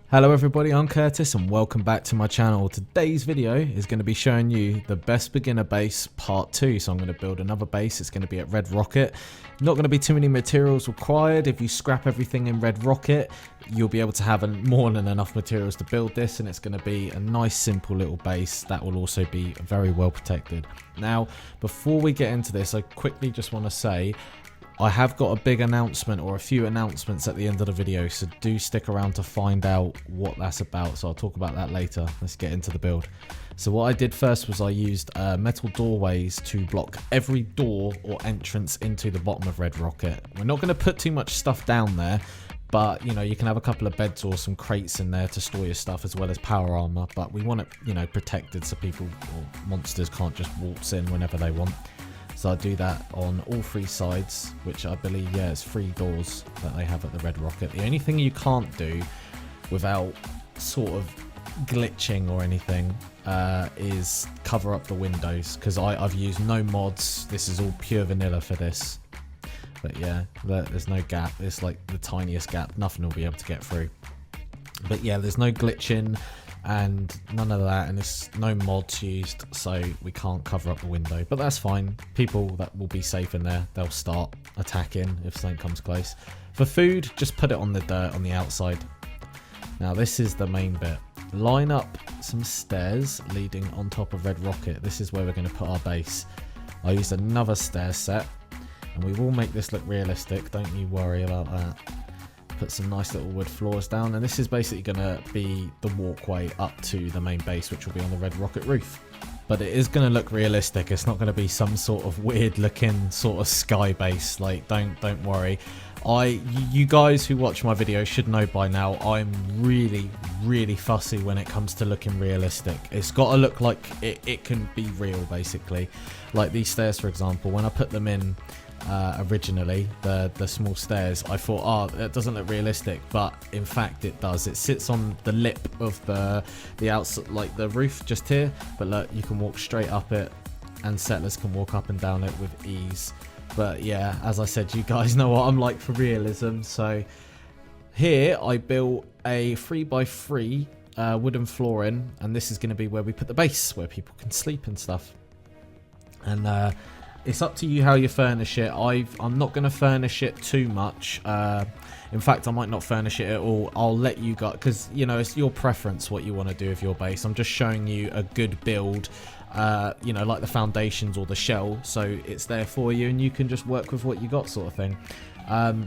Hello everybody, I'm Curtis and welcome back to my channel. Today's video is going to be showing you the best beginner base part 2. So I'm going to build another base. It's going to be at Red Rocket. Not going to be too many materials required. If you scrap everything in Red Rocket, you'll be able to have more than enough materials to build this, and it's going to be a nice simple little base that will also be very well protected. Now, before we get into this, I quickly just want to say I have got a big announcement or a few announcements at the end of the video, so do stick around to find out what that's about. So I'll talk about that later. Let's get into the build. So what I did first was I used metal doorways to block every door or entrance into the bottom of Red Rocket. We're not going to put too much stuff down there, but you know, you can have a couple of beds or some crates in there to store your stuff, as well as power armor, but we want it, you know, protected so people or monsters can't just waltz in whenever they want. So I do that on all three sides, which I believe, yeah, it's 3 doors that they have at the Red Rocket. The only thing you can't do without sort of glitching or anything is cover up the windows, because I've used no mods. This is all pure vanilla for this. But yeah, there's no gap. It's like the tiniest gap. Nothing will be able to get through. But yeah, there's no glitching and none of that, and there's no mods used, so we can't cover up the window, but that's fine. People that will be safe in there, they'll start attacking if something comes close. For food, just put it on the dirt on the outside. Now this is the main bit. Line up some stairs leading on top of Red Rocket. This is where we're going to put our base. I used another stair set, and we will make this look realistic, don't you worry about that. Put some nice little wood floors down, and this is basically going to be the walkway up to the main base, which will be on the Red Rocket roof. But it is going to look realistic. It's not going to be some sort of weird looking sort of sky base. Like, don't worry. You guys who watch my videos should know by now, I'm really fussy when it comes to looking realistic. It's got to look like it can be real, basically. Like these stairs, for example, when I put them in originally, the small stairs, I thought, oh, that doesn't look realistic, but in fact it does. It sits on the lip of the outside, like the roof just here, but look, you can walk straight up it, and settlers can walk up and down it with ease. But yeah, as I said, you guys know what I'm like for realism. So here I built a 3x3 wooden flooring, and this is going to be where we put the base, where people can sleep and stuff. And it's up to you how you furnish it. I'm not going to furnish it too much. In fact, I might not furnish it at all. I'll let you go, because, you know, it's your preference what you want to do with your base. I'm just showing you a good build, you know, like the foundations or the shell. So it's there for you, and you can just work with what you got, sort of thing.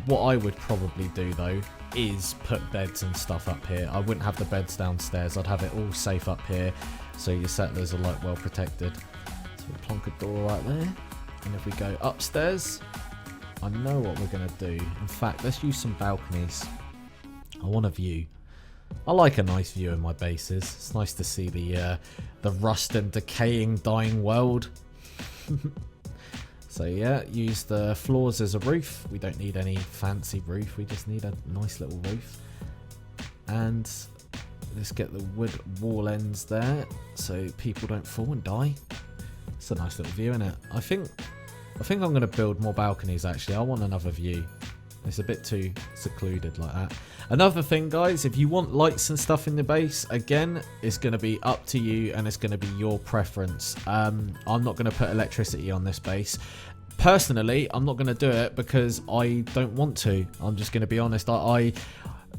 What I would probably do, though, is put beds and stuff up here. I wouldn't have the beds downstairs. I'd have it all safe up here, so your settlers are, like, well protected. So we'll plonk a door right there. And if we go upstairs, I know what we're going to do. In fact, let's use some balconies. I want a view. I like a nice view in my bases. It's nice to see the rust and decaying, dying world. So yeah, use the floors as a roof. We don't need any fancy roof. We just need a nice little roof. And let's get the wood wall ends there so people don't fall and die. It's a nice little view, isn't it? I think I'm going to build more balconies, actually. I want another view. It's a bit too secluded like that. Another thing, guys, if you want lights and stuff in the base, again, it's going to be up to you, and it's going to be your preference. I'm not going to put electricity on this base. Personally, I'm not going to do it because I don't want to. I'm just going to be honest.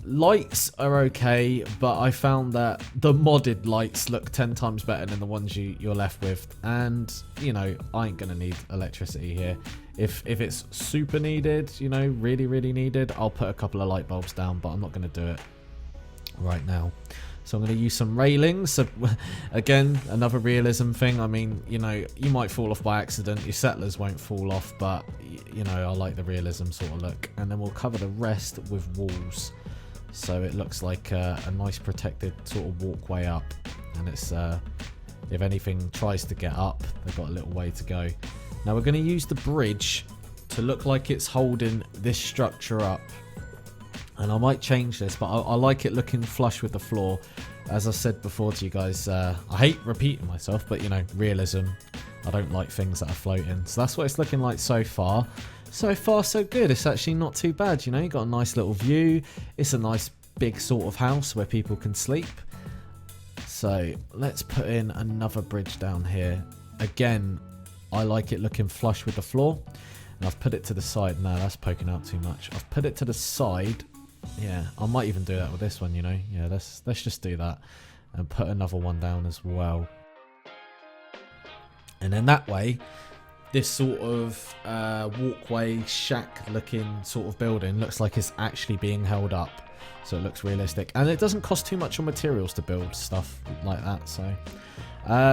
Lights are okay, but I found that the modded lights look 10 times better than the ones you're left with. And, you know, I ain't going to need electricity here. If it's super needed, you know, really needed, I'll put a couple of light bulbs down, but I'm not going to do it right now. So I'm going to use some railings. So, again, another realism thing. I mean, you know, you might fall off by accident. Your settlers won't fall off, but, you know, I like the realism sort of look. And then we'll cover the rest with walls, so it looks like a nice protected sort of walkway up. And it's if anything tries to get up, they've got a little way to go. Now we're going to use the bridge to look like it's holding this structure up. And I might change this, but I like it looking flush with the floor. As I said before to you guys, I hate repeating myself, but, you know, realism. I don't like things that are floating. So that's what it's looking like so far. So far, so good. It's actually not too bad, you know. You got a nice little view. It's a nice big sort of house where people can sleep. So let's put in another bridge down here. Again, I like it looking flush with the floor. And I've put it to the side. No, that's poking out too much. I've put it to the side. Yeah, I might even do that with this one, you know. Yeah, let's just do that. And put another one down as well. And then that way, this sort of walkway, shack looking sort of building looks like it's actually being held up. So it looks realistic. And it doesn't cost too much on materials to build stuff like that. So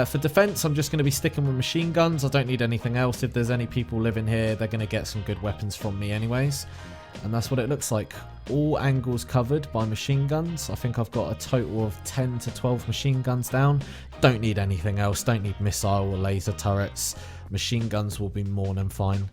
for defense, I'm just going to be sticking with machine guns. I don't need anything else. If there's any people living here, they're going to get some good weapons from me anyways. And that's what it looks like. All angles covered by machine guns. I think I've got a total of 10 to 12 machine guns down. Don't need anything else. Don't need missile or laser turrets. Machine guns will be more than fine.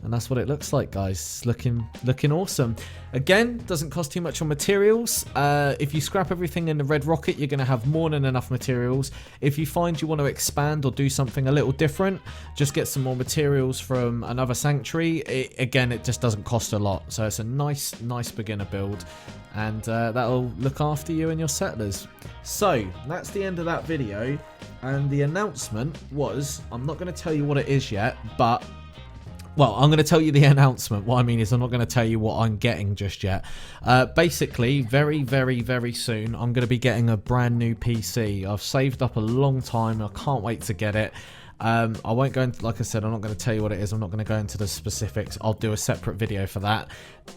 And that's what it looks like, guys. Looking awesome. Again, doesn't cost too much on materials. If you scrap everything in the Red Rocket, you're going to have more than enough materials. If you find you want to expand or do something a little different, just get some more materials from another sanctuary. Again, it just doesn't cost a lot. So it's a nice beginner build. And that'll look after you and your settlers. So that's the end of that video. And the announcement was, I'm not going to tell you what it is yet, but... well, I'm going to tell you the announcement. What I mean is I'm not going to tell you what I'm getting just yet. Basically, very, very, very soon, I'm going to be getting a brand new PC. I've saved up a long time. I can't wait to get it. I won't go into, like I said, I'm not going to tell you what it is. I'm not going to go into the specifics. I'll do a separate video for that.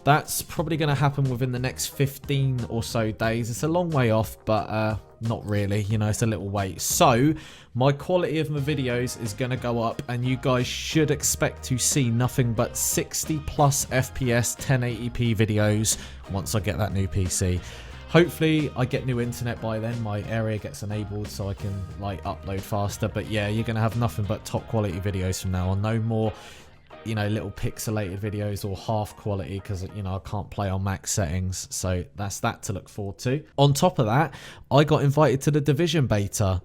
That's probably going to happen within the next 15 or so days. It's a long way off, but not really. You know, it's a little wait. So my quality of my videos is going to go up, and you guys should expect to see nothing but 60 plus FPS 1080p videos once I get that new PC. Hopefully I get new internet by then, my area gets enabled so I can like upload faster. But yeah, you're going to have nothing but top quality videos from now on. No more, you know, little pixelated videos or half quality, because, you know, I can't play on max settings. So that's that to look forward to. On top of that, I got invited to the Division beta.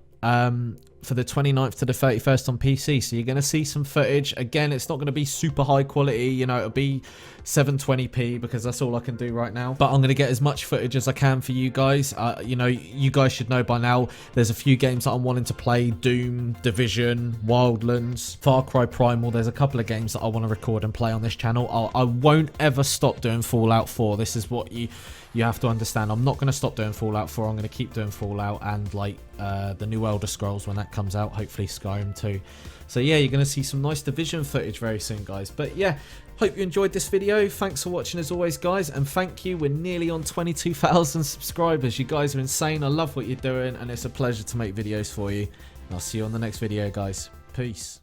For the 29th to the 31st on PC, so you're going to see some footage. Again, it's not going to be super high quality, you know, it'll be 720p because that's all I can do right now, but I'm going to get as much footage as I can for you guys. You know, you guys should know by now there's a few games that I'm wanting to play: Doom, Division, Wildlands, Far Cry Primal. There's a couple of games that I want to record and play on this channel. I won't ever stop doing Fallout 4. This is what you have to understand. I'm not going to stop doing Fallout 4. I'm going to keep doing Fallout and like the new Elder Scrolls when that comes out. Hopefully Skyrim too. So yeah, you're going to see some nice Division footage very soon, guys. But yeah, hope you enjoyed this video. Thanks for watching as always, guys. And thank you. We're nearly on 22,000 subscribers. You guys are insane. I love what you're doing, and it's a pleasure to make videos for you. And I'll see you on the next video, guys. Peace.